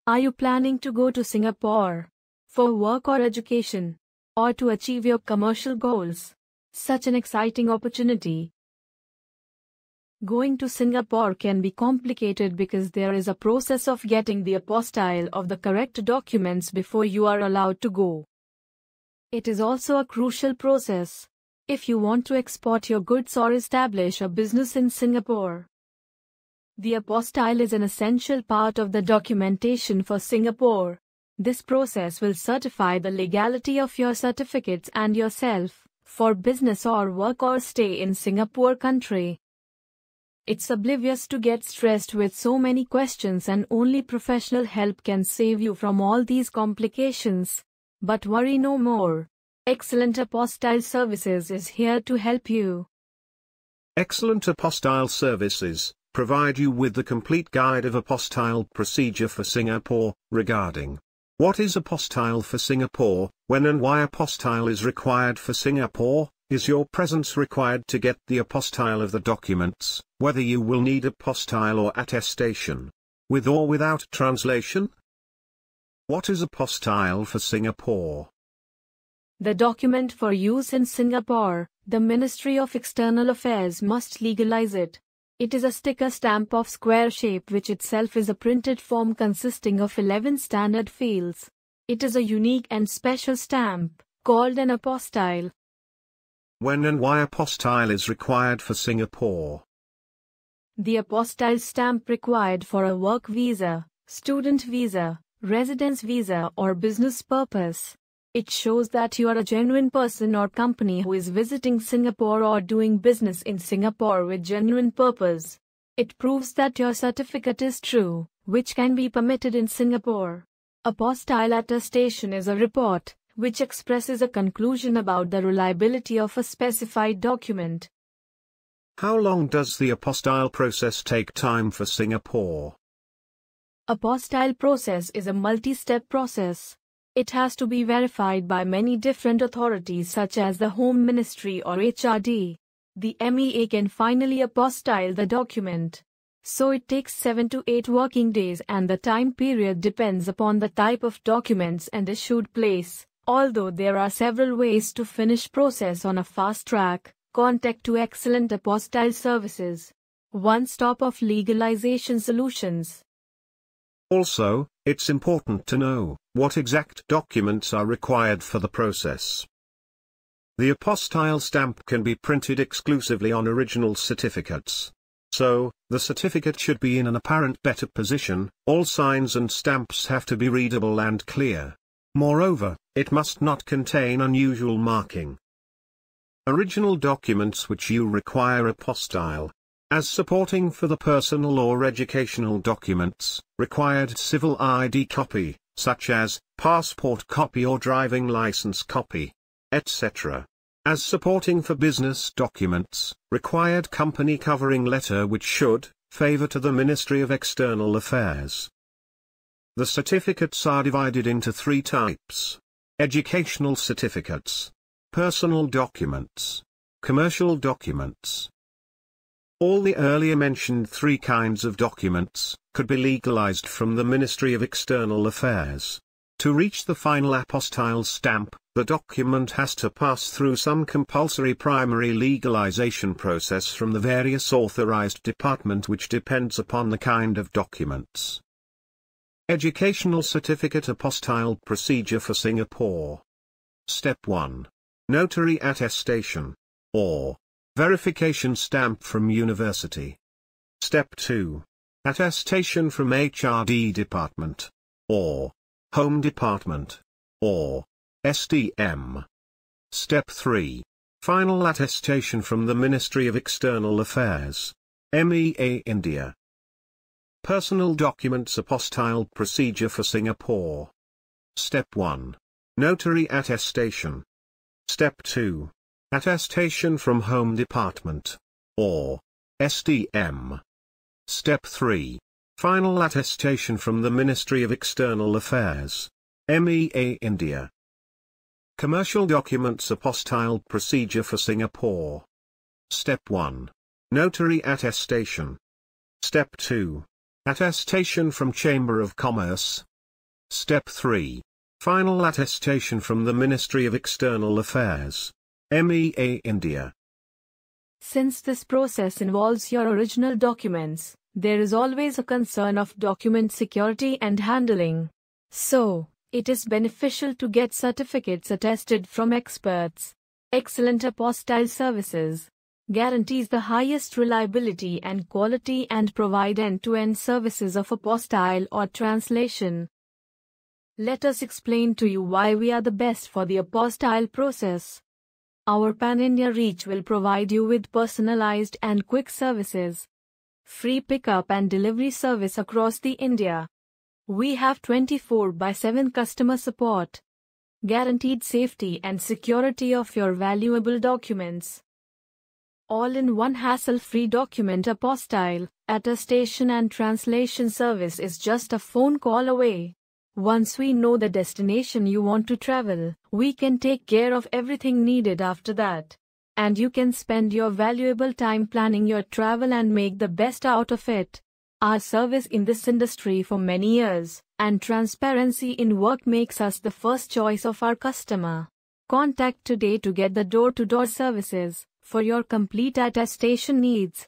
Are you planning to go to Singapore for work or education, or to achieve your commercial goals? Such an exciting opportunity. Going to Singapore can be complicated because there is a process of getting the apostille of the correct documents before you are allowed to go. It is also a crucial process if you want to export your goods or establish a business in Singapore. The apostille is an essential part of the documentation for Singapore. This process will certify the legality of your certificates and yourself for business or work or stay in Singapore country. It's oblivious to get stressed with so many questions, and only professional help can save you from all these complications. But worry no more. Excellent Apostille Services is here to help you. Excellent Apostille Services provide you with the complete guide of apostille procedure for Singapore, regarding what is apostille for Singapore, when and why apostille is required for Singapore, is your presence required to get the apostille of the documents, whether you will need apostille or attestation, with or without translation? What is apostille for Singapore? The document for use in Singapore. The Ministry of External Affairs must legalize it. It is a sticker stamp of square shape which itself is a printed form consisting of 11 standard fields. It is a unique and special stamp, called an apostille. When and why apostille is required for Singapore? The apostille stamp required for a work visa, student visa, residence visa or business purpose. It shows that you are a genuine person or company who is visiting Singapore or doing business in Singapore with genuine purpose. It proves that your certificate is true, which can be permitted in Singapore. Apostille attestation is a report which expresses a conclusion about the reliability of a specified document. How long does the apostille process take time for Singapore? Apostille process is a multi-step process. It has to be verified by many different authorities such as the Home Ministry or HRD. The MEA can finally apostille the document. So it takes 7 to 8 working days, and the time period depends upon the type of documents and issued place. Although there are several ways to finish process on a fast track, contact to Excellent Apostille Services. One stop of legalization solutions. Also, it's important to know what exact documents are required for the process. The apostille stamp can be printed exclusively on original certificates. So, the certificate should be in an apparent better position. All signs and stamps have to be readable and clear. Moreover, it must not contain unusual marking. Original documents which you require apostille as supporting for the personal or educational documents, required civil ID copy, such as passport copy or driving license copy, etc. As supporting for business documents, required company covering letter which should favor to the Ministry of External Affairs. The certificates are divided into 3 types: educational certificates, personal documents, commercial documents. All the earlier mentioned 3 kinds of documents could be legalized from the Ministry of External Affairs. To reach the final apostille stamp, the document has to pass through some compulsory primary legalization process from the various authorized department, which depends upon the kind of documents. Educational Certificate Apostille Procedure for Singapore. Step 1. Notary attestation, or verification stamp from university. Step 2. Attestation from HRD department, or Home Department, or SDM. Step 3. Final attestation from the Ministry of External Affairs, MEA India. Personal Documents Apostille Procedure for Singapore. Step 1. Notary attestation. Step 2. Attestation from Home Department, or SDM. Step 3. Final attestation from the Ministry of External Affairs, MEA India. Commercial Documents Apostille Procedure for Singapore. Step 1. Notary attestation. Step 2. Attestation from Chamber of Commerce, Step 3. Final attestation from the Ministry of External Affairs. MEA India. Since this process involves your original documents, there is always a concern of document security and handling. So, it is beneficial to get certificates attested from experts. Excellent apostille services guarantees the highest reliability and quality and provide end-to-end services of apostille or translation. Let us explain to you why we are the best for the apostille process. Our pan-India reach will provide you with personalized and quick services. Free pickup and delivery service across the India. We have 24/7 customer support. Guaranteed safety and security of your valuable documents. All-in-one hassle-free document apostille, attestation and translation service is just a phone call away. Once we know the destination you want to travel, we can take care of everything needed after that. And you can spend your valuable time planning your travel and make the best out of it. Our service in this industry for many years, and transparency in work makes us the first choice of our customer. Contact today to get the door-to-door services for your complete attestation needs.